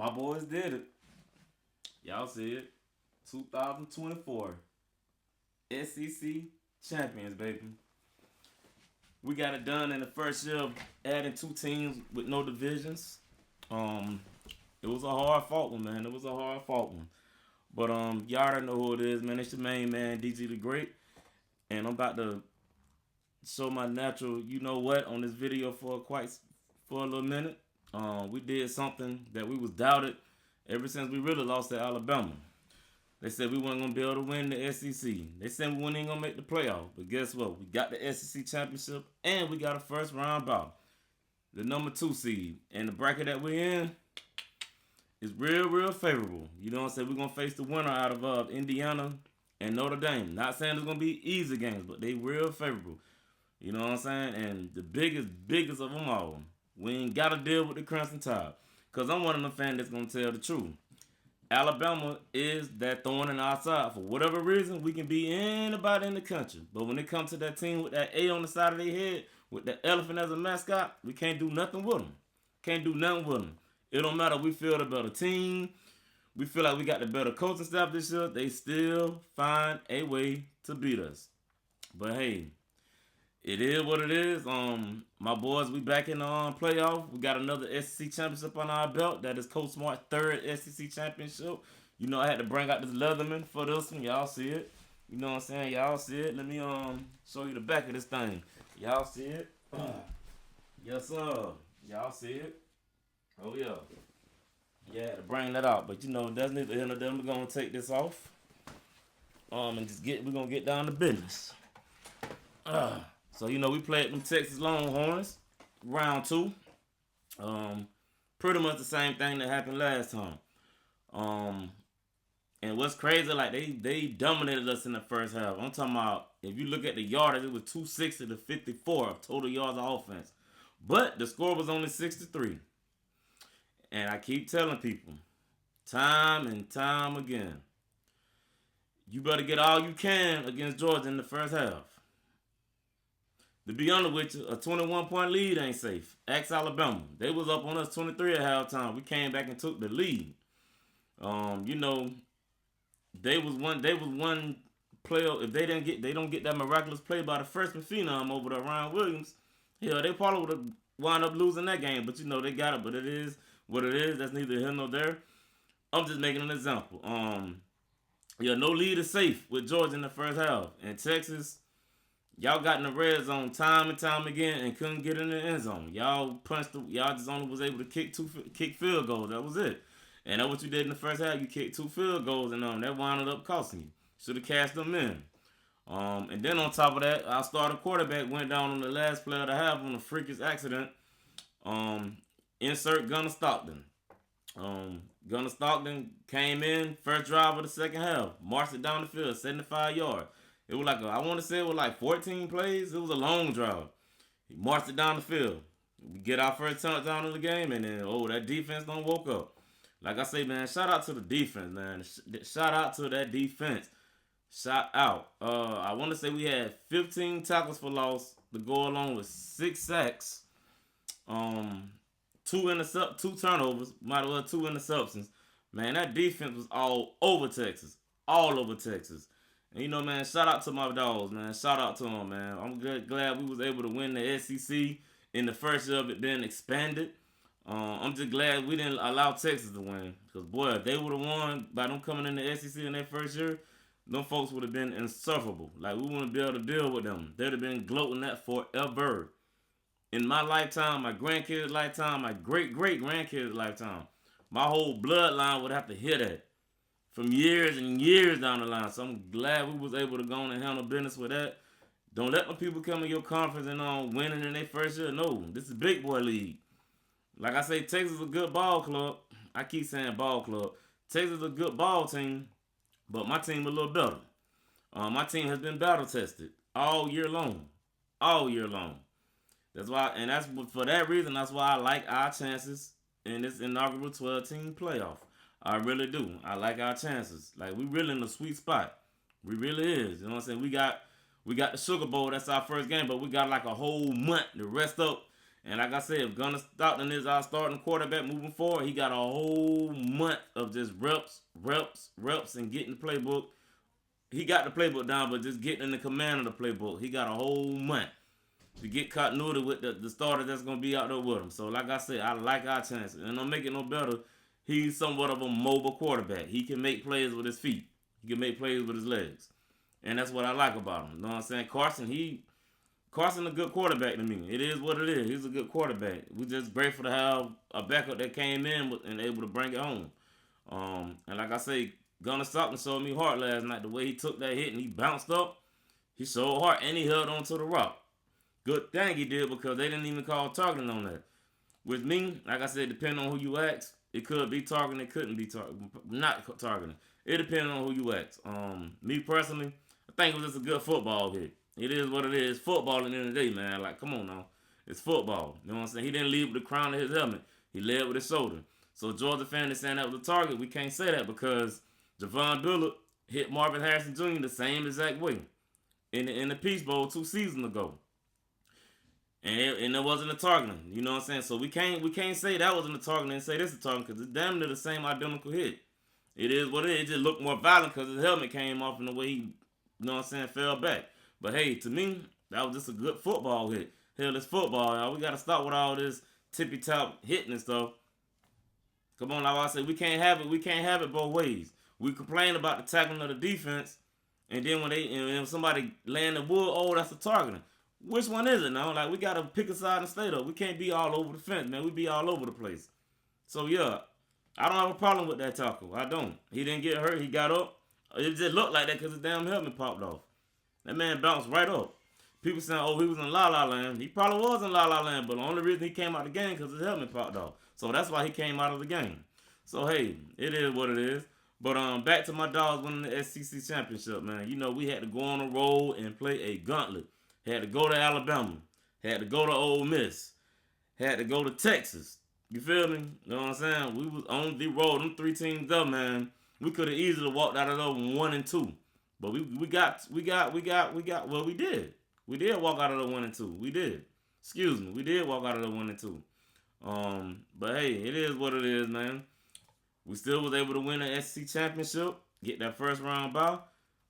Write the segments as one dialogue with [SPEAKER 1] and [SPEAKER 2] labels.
[SPEAKER 1] My boys did it. Y'all see it. 2024 SEC champions, baby. We got it done in the first year of adding two teams with no divisions. Um, it was a hard fought one, man. It was a hard fought one. But y'all already know who it is, man. It's your main man, DG the Great. And I'm about to show my natural, you know what, on this video for a little minute. We did something that we was doubted ever since we really lost to Alabama. They said we weren't gonna be able to win the SEC. They said we weren't even gonna make the playoff. But guess what? We got the SEC championship and we got a first round bye. The number 2 seed. And the bracket that we're in is real favorable. You know what I'm saying? We're gonna face the winner out of Indiana and Notre Dame. Not saying it's gonna be easy games, but they real favorable. You know what I'm saying? And the biggest of them all, we ain't got to deal with the Crimson Tide. Because I'm one of the fans that's going to tell the truth. Alabama is that thorn in our side. For whatever reason, we can be anybody in the country. But when it comes to that team with that A on the side of their head, with that elephant as a mascot, we can't do nothing with them. Can't do nothing with them. It don't matter. We feel the better team. We feel like we got the better coaching staff this year. They still find a way to beat us. But hey, it is what it is. My boys, we back in the playoff. We got another SEC championship on our belt. That is Coach Smart's third SEC championship. You know, I had to bring out this Leatherman for this one. Y'all see it. You know what I'm saying? Y'all see it. Let me show you the back of this thing. Y'all see it? Yes, sir. Y'all see it? Oh yeah. Yeah, to bring that out. But you know, that's neither here nor there. We're gonna take this off. And we're gonna get down to business. So, you know, we played them Texas Longhorns, round 2. Pretty much the same thing that happened last time. And what's crazy, like, they dominated us in the first half. I'm talking about, if you look at the yardage, it was 260 to 54 of total yards of offense. But the score was only 6-3. And I keep telling people, time and time again, you better get all you can against Georgia in the first half. To be honest with you, a 21-point lead ain't safe. Ask Alabama. They was up on us 23 at halftime. We came back and took the lead. You know, they was one player. If they don't get that miraculous play by the freshman phenom over there, Ryan Williams, hell, they probably would have wound up losing that game. But you know, they got it. But it is what it is. That's neither here nor there. I'm just making an example. Yeah, no lead is safe with Georgia in the first half. And Texas, y'all got in the red zone time and time again and couldn't get in the end zone. Y'all just only was able to kick field goals. That was it. And that's what you did in the first half. You kicked 2 field goals and that wound up costing you. Should have cashed them in. And then on top of that, our starting quarterback went down on the last play of the half on a freakish accident. Insert Gunnar Stockton. Gunnar Stockton came in, first drive of the second half, marched it down the field, 75 yards. It was I want to say it was like 14 plays. It was a long drive. He marched it down the field. We get our first touchdown of the game, and then, that defense don't woke up. Like I say, man, shout out to the defense, man. Shout out to that defense. Shout out. I want to say we had 15 tackles for loss to go along with 6 sacks. 2 turnovers, might as well 2 interceptions. Man, that defense was all over Texas. All over Texas. And you know, man, shout out to my Dawgs, man. Shout out to them, man. I'm glad we was able to win the SEC in the first year of it being expanded. I'm just glad we didn't allow Texas to win. Because, boy, if they would have won by them coming in the SEC in their first year, them folks would have been insufferable. Like, we wouldn't be able to deal with them. They'd have been gloating that forever. In my lifetime, my grandkids' lifetime, my great-great-grandkids' lifetime, my whole bloodline would have to hear that from years and years down the line. So I'm glad we was able to go on and handle business with that. Don't let them people come in your conference and winning in their first year. No, this is big boy league. Like I say, Texas is a good ball club. I keep saying ball club. Texas is a good ball team, but my team a little better. My team has been battle tested all year long. All year long. That's why, and that's for that reason, that's why I like our chances in this inaugural 12-team playoff. I really do. I like our chances. Like, we really in a sweet spot. We really is. You know what I'm saying? We got the Sugar Bowl. That's our first game, but we got like a whole month to rest up And like I said, if Gunnar Stockton is our starting quarterback moving forward, he got a whole month of just reps, and getting the playbook. He got the playbook down, but just getting in the command of the playbook. He got a whole month to get continuity with the starter that's going to be out there with him. So, like I said, I like our chances. And don't make it no better, he's somewhat of a mobile quarterback. He can make plays with his feet. He can make plays with his legs. And that's what I like about him. You know what I'm saying? Carson a good quarterback to me. It is what it is. He's a good quarterback. We're just grateful to have a backup that came in and able to bring it home. And like I say, Gunnar Stockton showed me heart last night. The way he took that hit and he bounced up, he showed heart and he held on to the rock. Good thing he did because they didn't even call targeting on that. With me, like I said, depending on who you ask, it could be targeting, it couldn't be not targeting. It depends on who you ask. Me personally, I think it was just a good football hit. It is what it is. Football at the end of the day, man. Like, come on now. It's football. You know what I'm saying? He didn't lead with the crown of his helmet. He led with his shoulder. So Georgia fans is saying that was a target. We can't say that because Javon Dillard hit Marvin Harrison Jr. the same exact way in the Peach Bowl 2 seasons ago. And it wasn't a targeting. You know what I'm saying? So we can't say that wasn't a targeting and say this is a targeting because it's damn near the same identical hit. It is what it is. It just looked more violent because his helmet came off in the way he, you know what I'm saying, fell back. But hey, to me, that was just a good football hit. Hell, it's football, y'all. We got to stop with all this tippy-top hitting and stuff. Come on, like I said, we can't have it. We can't have it both ways. We complain about the tackling of the defense, and then when somebody land the wood, oh, that's a targeting. Which one is it now? Like, we got to pick a side and stay there. We can't be all over the fence, man. We be all over the place. So, yeah, I don't have a problem with that tackle. I don't. He didn't get hurt. He got up. It just looked like that because his damn helmet popped off. That man bounced right up. People saying, oh, he was in La La Land. He probably was in La La Land, but the only reason he came out of the game because his helmet popped off. So that's why he came out of the game. So, hey, it is what it is. But back to my Dogs winning the SEC championship, man. You know, we had to go on a roll and play a gauntlet. Had to go to Alabama. Had to go to Ole Miss. Had to go to Texas. You feel me? You know what I'm saying? We was on the road. Them 3 teams up, man. We could have easily walked out of there 1-2. But we did. We did walk out of the 1-2. We did. Excuse me. We did walk out of the 1-2. But hey, it is what it is, man. We still was able to win the SEC championship, get that first round bye.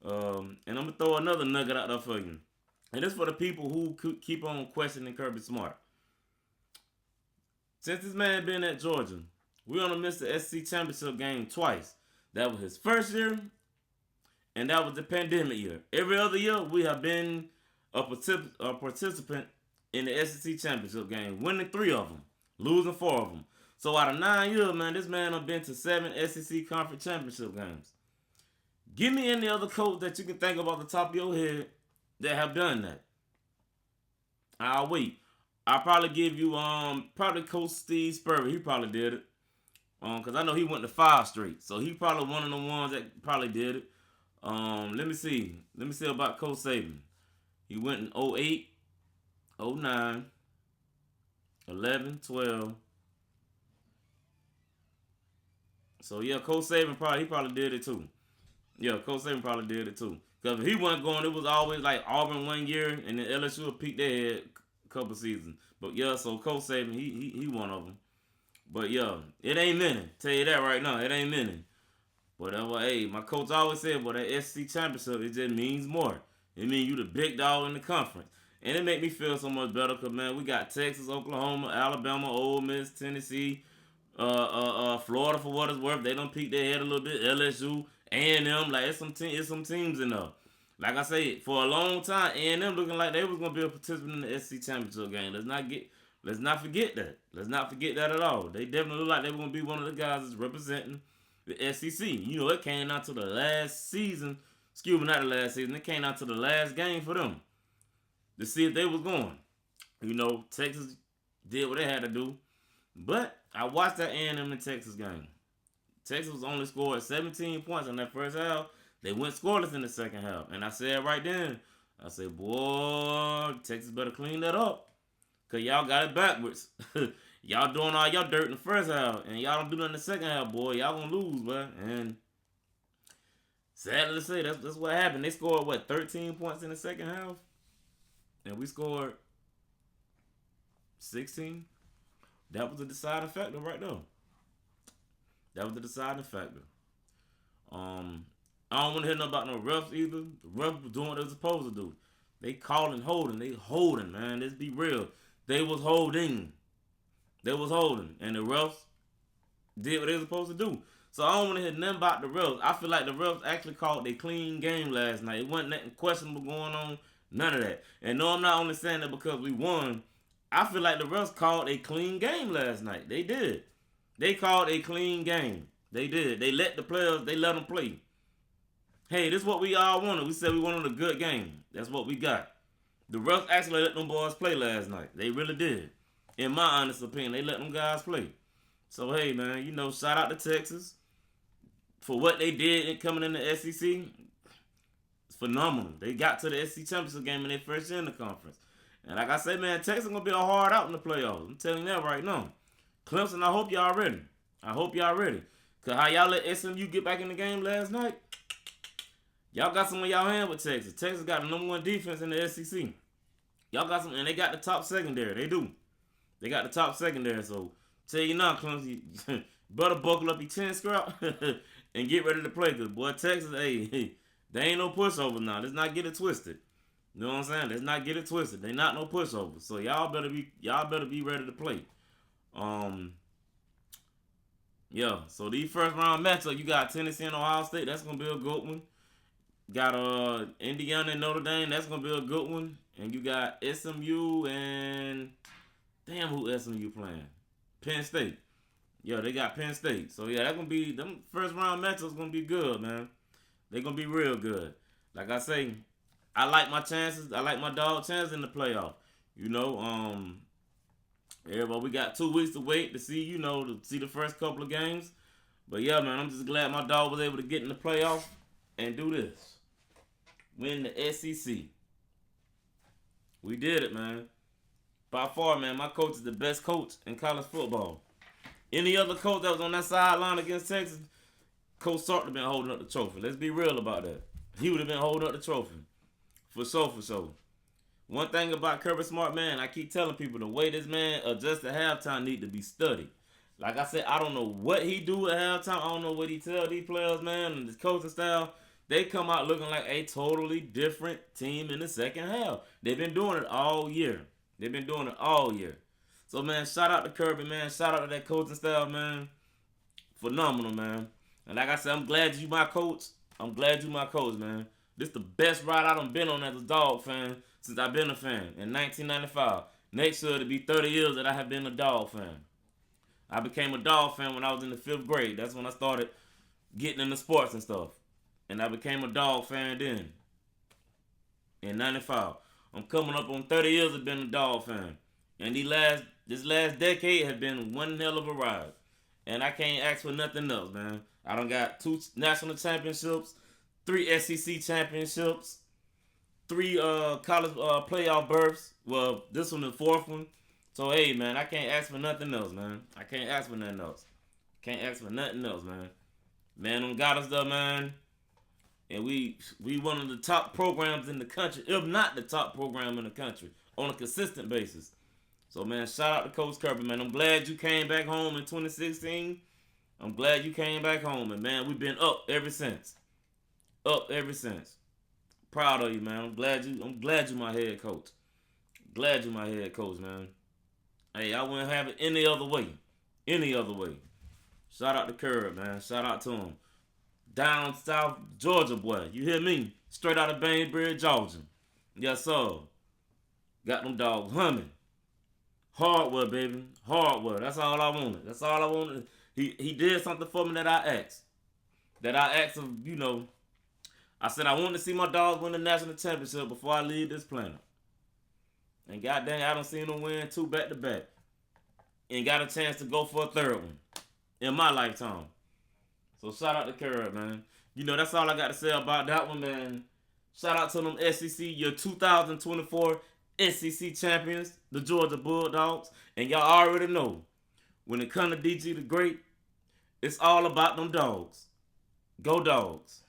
[SPEAKER 1] And I'm gonna throw another nugget out there for you. And this for the people who keep on questioning Kirby Smart. Since this man been at Georgia, we only missed the SEC championship game twice. That was his first year, and that was the pandemic year. Every other year, we have been a participant in the SEC championship game, winning 3 of them, losing 4 of them. So out of 9 years, man, this man have been to 7 SEC conference championship games. Give me any other coach that you can think of off the top of your head that have done that. I'll wait. I'll probably give you probably Coach Steve Spurrier. He probably did it. Because I know he went to 5 straight. So he probably one of the ones that probably did it. Let me see. Let me see about Coach Saban. He went in 08, 09, 11, 12. So yeah, Coach Saban probably did it too. Yeah, Coach Saban probably did it too. Because if he wasn't going, it was always like Auburn 1 year, and then LSU would peak their head a couple seasons. But yeah, so Coach Saban, he one of them. But yeah, it ain't many. Tell you that right now, it ain't many. But hey, my coach always said, well, that SEC championship, it just means more. It means you the big dog in the conference. And it make me feel so much better because, man, we got Texas, Oklahoma, Alabama, Ole Miss, Tennessee, Florida for what it's worth. They don't peak their head a little bit. LSU, A&M, like it's some teams in there. Like I said, for a long time, A&M looking like they was gonna be a participant in the SEC championship game. Let's not forget that. Let's not forget that at all. They definitely look like they were gonna be one of the guys that's representing the SEC. You know, it came out to the last season. Excuse me, not the last season. It came out to the last game for them to see if they was going. You know, Texas did what they had to do. But I watched that A&M and Texas game. Texas only scored 17 points in that first half. They went scoreless in the second half. And I said right then, I said, boy, Texas better clean that up. Because y'all got it backwards. Y'all doing all y'all dirt in the first half. And y'all don't do nothing in the second half, boy. Y'all gonna lose, man. And sadly to say, that's what happened. They scored, 13 points in the second half? And we scored 16. That was the deciding factor right there. That was the deciding factor. I don't want to hear nothing about no refs either. The refs were doing what they were supposed to do. They calling holding. They holding, man. Let's be real. They was holding. They was holding. And the refs did what they were supposed to do. So I don't want to hear nothing about the refs. I feel like the refs actually called a clean game last night. It wasn't nothing questionable going on. None of that. And no, I'm not only saying that because we won. I feel like the refs called a clean game last night. They did. They called a clean game. They did. They let the players, they let them play. Hey, this is what we all wanted. We said we wanted a good game. That's what we got. The refs actually let them boys play last night. They really did. In my honest opinion, they let them guys play. So, hey, man, shout out to Texas for what they did in coming in the SEC. It's phenomenal. They got to the SEC championship game in their first year in the conference. And like I said, man, Texas going to be a hard out in the playoffs. I'm telling you that right now. Clemson, I hope y'all ready. I hope y'all ready. Because how y'all let SMU get back in the game last night, y'all got some of y'all hand with Texas. Texas got the number 1 defense in the SEC. Y'all got some, and they got the top secondary. They do. They got the top secondary. So, tell you now, Clemson, better buckle up your chin strap and get ready to play. Because, boy, Texas, hey, they ain't no pushover now. Let's not get it twisted. You know what I'm saying? Let's not get it twisted. They not no pushover. So, y'all better be ready to play. Yeah, so these first round matchups, you got Tennessee and Ohio State. That's gonna be a good one. Got Indiana and Notre Dame. That's gonna be a good one. And you got SMU and damn, who SMU playing? Penn State. Yeah, they got Penn State. So yeah, that's gonna be them first round matchups. Gonna be good, man. They gonna be real good. Like I say, I like my chances. I like my dog chances in the playoff. Everybody, we got 2 weeks to wait to see, to see the first couple of games. But yeah, man, I'm just glad my dog was able to get in the playoff and do this. Win the SEC. We did it, man. By far, man, my coach is the best coach in college football. Any other coach that was on that sideline against Texas, Coach Sark would have been holding up the trophy. Let's be real about that. He would have been holding up the trophy. For sure. One thing about Kirby Smart, man, I keep telling people the way this man adjusts at halftime need to be studied. Like I said, I don't know what he do at halftime. I don't know what he tell these players, man, and his coaching style. They come out looking like a totally different team in the second half. They've been doing it all year. So, man, shout out to Kirby, man. Shout out to that coaching style, man. Phenomenal, man. And like I said, I'm glad you my coach. Man. This the best ride I done been on as a dog fan since I've been a fan in 1995. Next year it'll be 30 years that I have been a dog fan. I became a dog fan when I was in the 5th grade. That's when I started getting into sports and stuff. And I became a dog fan then. In 95. I'm coming up on 30 years of being a dog fan. And this last decade has been one hell of a ride. And I can't ask for nothing else, man. I done got 2 national championships, 3 SEC championships, 3 college playoff berths. Well, this one the 4th one. So, hey, man, I can't ask for nothing else, man. Man, them got us there, man. And we one of the top programs in the country, if not the top program in the country, on a consistent basis. So, man, shout out to Coach Kirby, man. I'm glad you came back home in 2016. I'm glad you came back home. And, man, we've been up ever since. Proud of you, man. I'm glad you my head coach. Man. Hey, I wouldn't have it any other way. Shout out to Curb, man. Shout out to him. Down South Georgia, boy. You hear me? Straight out of Bainbridge, Georgia. Yes, sir. Got them dogs humming. Hardware, baby. Hardware. That's all I wanted. He did something for me that I asked of, I said I wanted to see my dog win the national championship before I leave this planet. And goddamn, I done seen him win 2 back-to-back. And got a chance to go for a 3rd one. In my lifetime. So shout out to Curb, man. That's all I got to say about that one, man. Shout out to them SEC, your 2024 SEC champions, the Georgia Bulldogs. And y'all already know, when it comes to DG the Great, it's all about them dogs. Go Dogs.